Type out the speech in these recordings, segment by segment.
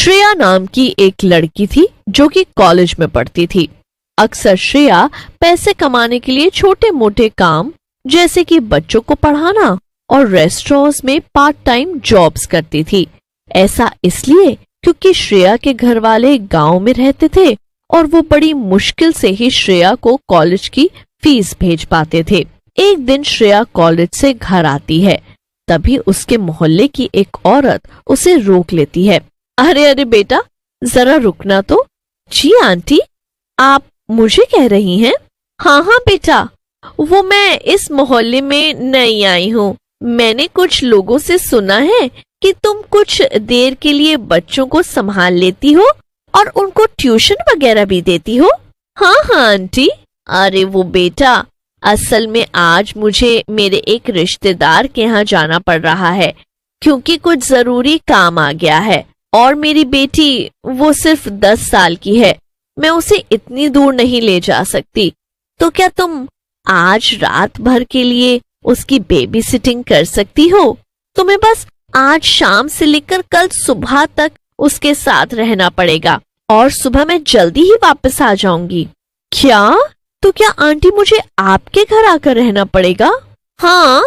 श्रेया नाम की एक लड़की थी जो कि कॉलेज में पढ़ती थी। अक्सर श्रेया पैसे कमाने के लिए छोटे मोटे काम जैसे कि बच्चों को पढ़ाना और रेस्टोरेंट्स में पार्ट टाइम जॉब्स करती थी। ऐसा इसलिए क्योंकि श्रेया के घर वाले गांव में रहते थे और वो बड़ी मुश्किल से ही श्रेया को कॉलेज की फीस भेज पाते थे। एक दिन श्रेया कॉलेज से घर आती है, तभी उसके मोहल्ले की एक औरत उसे रोक लेती है। अरे अरे बेटा, जरा रुकना तो। जी आंटी, आप मुझे कह रही हैं? हाँ हाँ बेटा, वो मैं इस मोहल्ले में नई आई हूँ। मैंने कुछ लोगों से सुना है कि तुम कुछ देर के लिए बच्चों को संभाल लेती हो और उनको ट्यूशन वगैरह भी देती हो। हाँ हाँ आंटी। अरे वो बेटा, असल में आज मुझे मेरे एक रिश्तेदार के यहाँ जाना पड़ रहा है क्योंकि कुछ जरूरी काम आ गया है और मेरी बेटी वो सिर्फ 10 साल की है, मैं उसे इतनी दूर नहीं ले जा सकती। तो क्या तुम आज रात भर के लिए उसकी बेबी सिटिंग कर सकती हो? तुम्हें बस आज शाम से लेकर कल सुबह तक उसके साथ रहना पड़ेगा और सुबह मैं जल्दी ही वापस आ जाऊंगी। क्या? तो क्या आंटी मुझे आपके घर आकर रहना पड़ेगा? हाँ,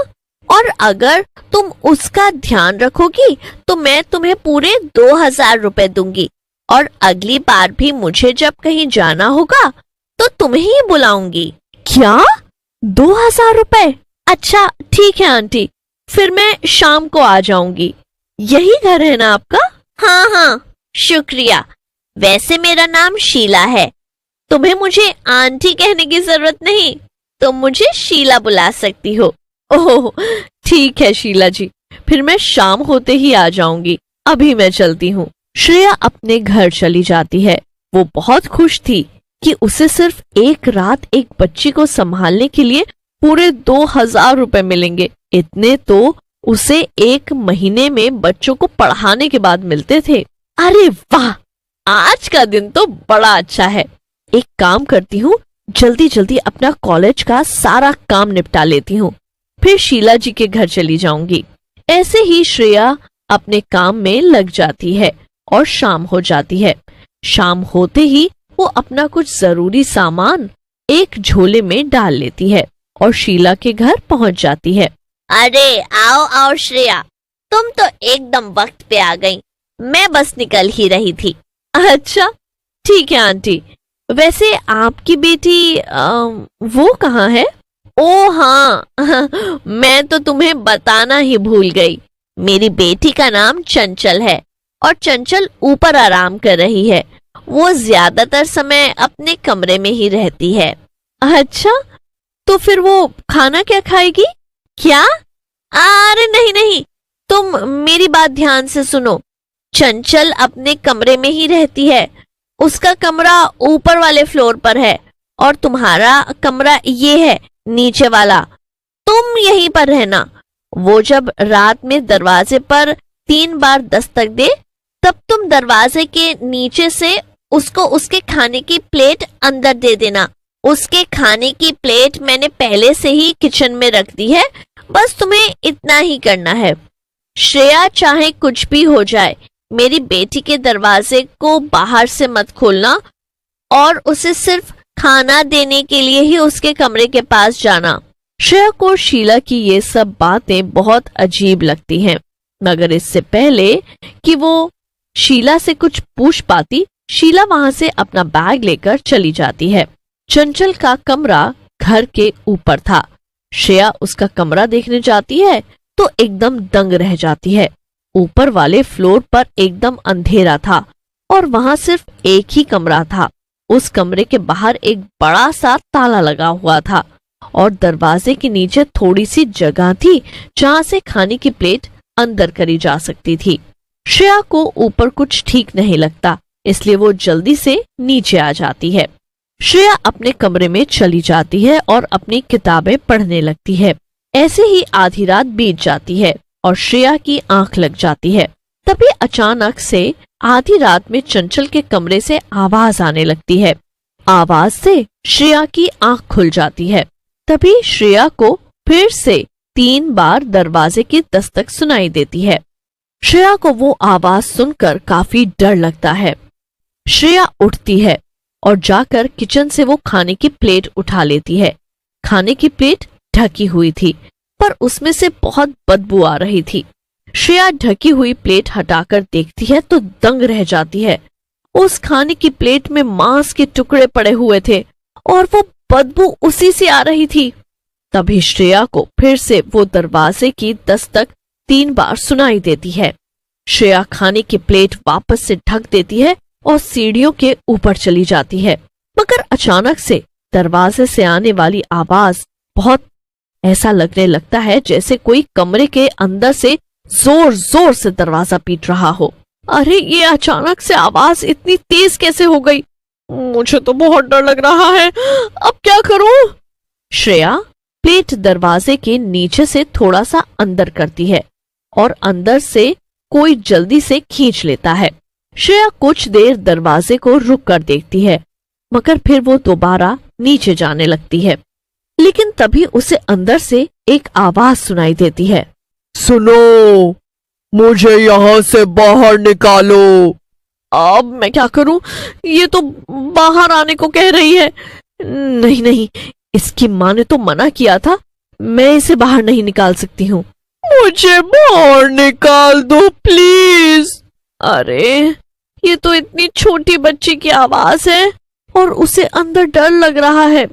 और अगर तुम उसका ध्यान रखोगी तो मैं तुम्हें पूरे 2000 रुपए दूंगी और अगली बार भी मुझे जब कहीं जाना होगा तो तुम्हें ही बुलाऊंगी। क्या? 2000 रुपए? अच्छा ठीक है आंटी, फिर मैं शाम को आ जाऊंगी। यही घर है ना आपका? हाँ हाँ, शुक्रिया। वैसे मेरा नाम शीला है। तुम्हें मुझे आंटी कहने की जरूरत नहीं, तुम मुझे शीला बुला सकती हो। ओह ठीक है शीला जी, फिर मैं शाम होते ही आ जाऊंगी। अभी मैं चलती हूँ। श्रेया अपने घर चली जाती है। वो बहुत खुश थी कि उसे सिर्फ एक रात एक बच्ची को संभालने के लिए पूरे 2000 रुपए मिलेंगे। इतने तो उसे एक महीने में बच्चों को पढ़ाने के बाद मिलते थे। अरे वाह, आज का दिन तो बड़ा अच्छा है। एक काम करती हूँ, जल्दी जल्दी अपना कॉलेज का सारा काम निपटा लेती हूँ, फिर शीला जी के घर चली जाऊंगी। ऐसे ही श्रेया अपने काम में लग जाती है और शाम हो जाती है। शाम होते ही वो अपना कुछ जरूरी सामान एक झोले में डाल लेती है और शीला के घर पहुंच जाती है। अरे आओ आओ श्रेया, तुम तो एकदम वक्त पे आ गई। मैं बस निकल ही रही थी। अच्छा ठीक है आंटी, वैसे आपकी बेटी वो कहाँ है? ओ हाँ मैं तो तुम्हें बताना ही भूल गई। मेरी बेटी का नाम चंचल है और चंचल ऊपर आराम कर रही है। वो ज्यादातर समय अपने कमरे में ही रहती है। अच्छा, तो फिर वो खाना क्या खाएगी? क्या? अरे नहीं नहीं, तुम मेरी बात ध्यान से सुनो। चंचल अपने कमरे में ही रहती है। उसका कमरा ऊपर वाले फ्लोर पर है और तुम्हारा कमरा ये है नीचे वाला। तुम यहीं पर रहना। वो जब रात में दरवाजे पर 3 बार दस्तक दे तब तुम दरवाजे के नीचे से उसको उसके खाने की प्लेट अंदर दे देना। उसके खाने की प्लेट मैंने पहले से ही किचन में रख दी है, बस तुम्हें इतना ही करना है। श्रेया, चाहे कुछ भी हो जाए, मेरी बेटी के दरवाजे को बाहर से मत खोलना और उसे सिर्फ खाना देने के लिए ही उसके कमरे के पास जाना। श्रेया को शीला की ये सब बातें बहुत अजीब लगती हैं, मगर इससे पहले कि वो शीला से कुछ पूछ पाती, शीला वहां से अपना बैग लेकर चली जाती है। चंचल का कमरा घर के ऊपर था। श्रेया उसका कमरा देखने जाती है तो एकदम दंग रह जाती है। ऊपर वाले फ्लोर पर एकदम अंधेरा था और वहां सिर्फ एक ही कमरा था। उस कमरे के बाहर एक बड़ा सा ताला लगा हुआ था और दरवाजे के नीचे थोड़ी सी जगह थी जहां से खाने की प्लेट अंदर करी जा सकती थी। श्रेया को ऊपर कुछ ठीक नहीं लगता, इसलिए वो जल्दी से नीचे आ जाती है। श्रेया अपने कमरे में चली जाती है और अपनी किताबें पढ़ने लगती है। ऐसे ही आधी रात बीत जाती है और श्रेया की आंख लग जाती है। तभी अचानक से आधी रात में चंचल के कमरे से आवाज आने लगती है। आवाज से श्रेया की आंख खुल जाती है। तभी श्रेया को फिर से 3 बार दरवाजे की दस्तक सुनाई देती है। श्रेया को वो आवाज सुनकर काफी डर लगता है। श्रेया उठती है और जाकर किचन से वो खाने की प्लेट उठा लेती है। खाने की प्लेट ढकी हुई थी, पर उसमें से बहुत बदबू आ रही थी। श्रेया ढकी हुई प्लेट हटाकर देखती है तो दंग रह जाती है। उस खाने की प्लेट में मांस के टुकड़े पड़े हुए थे और वो बदबू उसी से आ रही थी। तभी श्रेया को फिर से वो दरवाजे की दस्तक 3 बार सुनाई देती है। श्रेया खाने की प्लेट वापस से ढक देती है और सीढ़ियों के ऊपर चली जाती है, मगर अचानक से दरवाजे से आने वाली आवाज बहुत ऐसा लगने लगता है जैसे कोई कमरे के अंदर से जोर जोर से दरवाजा पीट रहा हो। अरे ये अचानक से आवाज इतनी तेज कैसे हो गई? मुझे तो बहुत डर लग रहा है, अब क्या करूं? श्रेया प्लेट दरवाजे के नीचे से थोड़ा सा अंदर करती है और अंदर से कोई जल्दी से खींच लेता है। श्रेया कुछ देर दरवाजे को रुक कर देखती है, मगर फिर वो दोबारा नीचे जाने लगती है। लेकिन तभी उसे अंदर से एक आवाज सुनाई देती है। सुनो, मुझे यहाँ से बाहर निकालो। अब मैं क्या करूं? ये तो बाहर आने को कह रही है। नहीं नहीं, इसकी माँ ने तो मना किया था, मैं इसे बाहर नहीं निकाल सकती हूँ। मुझे बाहर निकाल दो प्लीज। अरे ये तो इतनी छोटी बच्ची की आवाज है और उसे अंदर डर लग रहा है।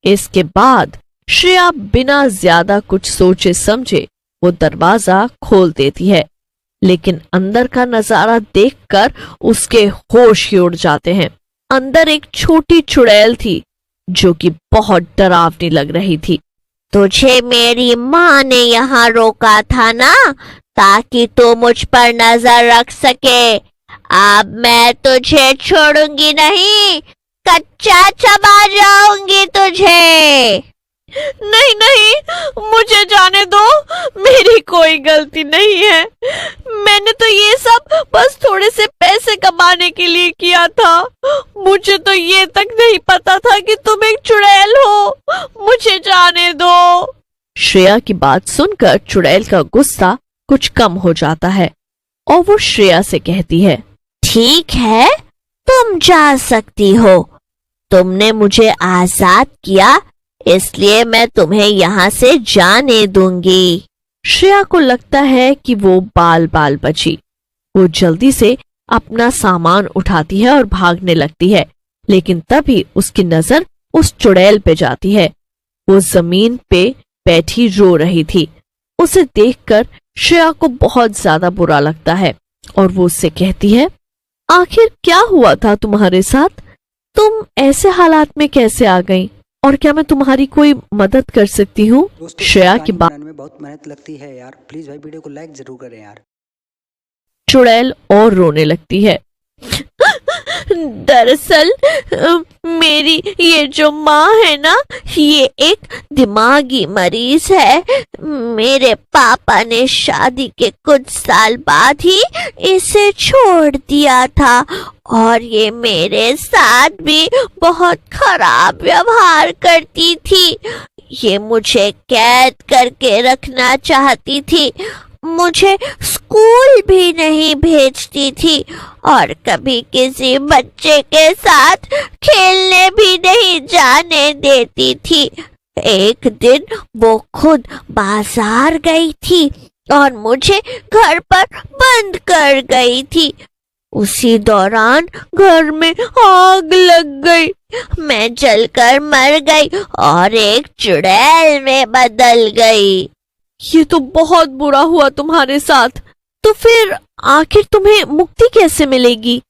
इसके बाद श्रेया बिना ज्यादा कुछ सोचे समझे वो दरवाजा खोल देती है, लेकिन अंदर का नजारा देखकर उसके होश ही उड़ जाते हैं। अंदर एक छोटी चुड़ैल थी जो कि बहुत डरावनी लग रही थी। तुझे मेरी माँ ने यहाँ रोका था ना, ताकि तू मुझ पर नजर रख सके। अब मैं तुझे छोड़ूंगी नहीं, कच्चा चबा जाऊंगी तुझे। नहीं नहीं, मुझे जाने दो, मेरी कोई गलती नहीं है। मैंने तो ये सब बस थोड़े से पैसे कमाने के लिए किया था। मुझे तो ये तक नहीं पता था कि तुम एक चुड़ैल हो। मुझे जाने दो। श्रेया की बात सुनकर चुड़ैल का गुस्सा कुछ कम हो जाता है और वो श्रेया से कहती है, ठीक है, तुम जा सकती हो। तुमने मुझे आजाद किया, इसलिए मैं तुम्हें यहाँ से जाने दूंगी। श्रेया को लगता है कि वो बाल बाल बची। वो जल्दी से अपना सामान उठाती है और भागने लगती है, लेकिन तभी उसकी नजर उस चुड़ैल पे जाती है। वो जमीन पे बैठी रो रही थी। उसे देखकर श्रेया को बहुत ज्यादा बुरा लगता है और वो उससे कहती है, आखिर क्या हुआ था तुम्हारे साथ? तुम ऐसे हालात में कैसे आ गई और क्या मैं तुम्हारी कोई मदद कर सकती हूँ? श्रेया की बात में बहुत मेहनत लगती है यार, प्लीज भाई वीडियो को लाइक जरूर करें यार। चुड़ैल और रोने लगती है। दरअसल मेरी ये जो माँ है ना, ये एक दिमागी मरीज है। मेरे पापा ने शादी के कुछ साल बाद ही इसे छोड़ दिया था और ये मेरे साथ भी बहुत खराब व्यवहार करती थी। ये मुझे कैद करके रखना चाहती थी, मुझे स्कूल भी नहीं भेजती थी और कभी किसी बच्चे के साथ खेलने भी नहीं जाने देती थी। एक दिन वो खुद बाजार गई थी और मुझे घर पर बंद कर गई थी। उसी दौरान घर में आग लग गई, मैं जलकर मर गई और एक चुड़ैल में बदल गई। ये तो बहुत बुरा हुआ तुम्हारे साथ। तो फिर आखिर तुम्हें मुक्ति कैसे मिलेगी?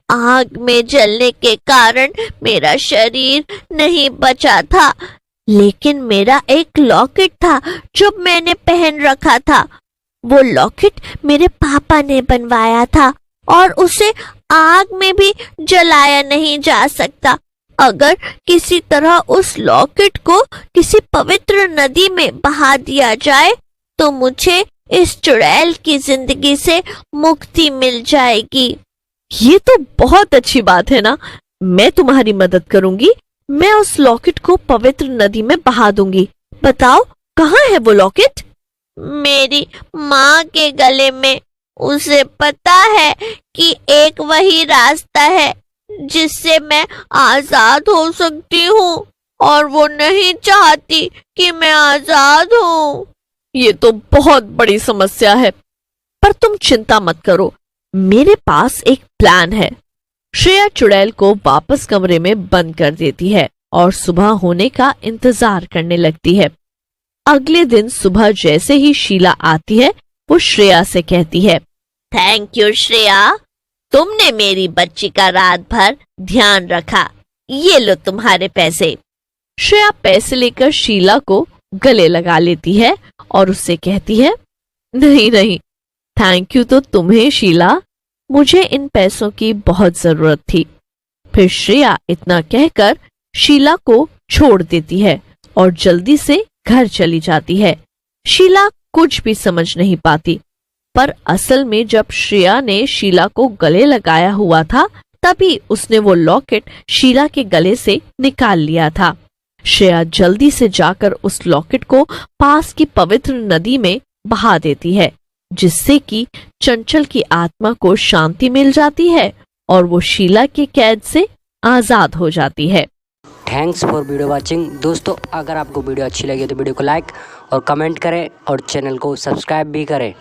आग में जलने के कारण मेरा शरीर नहीं बचा था, लेकिन मेरा एक लॉकेट था जो मैंने पहन रखा था। वो लॉकेट मेरे पापा ने बनवाया था और उसे आग में भी जलाया नहीं जा सकता। अगर किसी तरह उस लॉकेट को किसी पवित्र नदी में बहा दिया जाए तो मुझे इस चुड़ैल की जिंदगी से मुक्ति मिल जाएगी। ये तो बहुत अच्छी बात है ना, मैं तुम्हारी मदद करूंगी। मैं उस लॉकेट को पवित्र नदी में बहा दूंगी। बताओ कहाँ है वो लॉकेट? मेरी माँ के गले में। उसे पता है कि एक वही रास्ता है जिससे मैं आजाद हो सकती हूँ और वो नहीं चाहती कि मैं आजाद हूँ। ये तो बहुत बड़ी समस्या है, पर तुम चिंता मत करो, मेरे पास एक प्लान है। श्रेया चुड़ैल को वापस कमरे में बंद कर देती है और सुबह होने का इंतजार करने लगती है। अगले दिन सुबह जैसे ही शीला आती है, वो श्रेया से कहती है, थैंक यू श्रेया, तुमने मेरी बच्ची का रात भर ध्यान रखा, ये लो तुम्हारे पैसे। श्रेया पैसे लेकर शीला को गले लगा लेती है और उससे कहती है, नहीं नहीं, थैंक यू तो तुम्हें शीला, मुझे इन पैसों की बहुत जरूरत थी। फिर श्रेया इतना कहकर शीला को छोड़ देती है और जल्दी से घर चली जाती है। शीला कुछ भी समझ नहीं पाती, पर असल में जब श्रेया ने शीला को गले लगाया हुआ था, तभी उसने वो लॉकेट शीला के गले से निकाल लिया था। श्रेया जल्दी से जाकर उस लॉकेट को पास की पवित्र नदी में बहा देती है, जिससे कि चंचल की आत्मा को शांति मिल जाती है और वो शीला के कैद से आजाद हो जाती है। Thanks for video watching. दोस्तों, अगर आपको वीडियो अच्छी लगी तो वीडियो को लाइक और कमेंट करें और चैनल को सब्सक्राइब भी करें।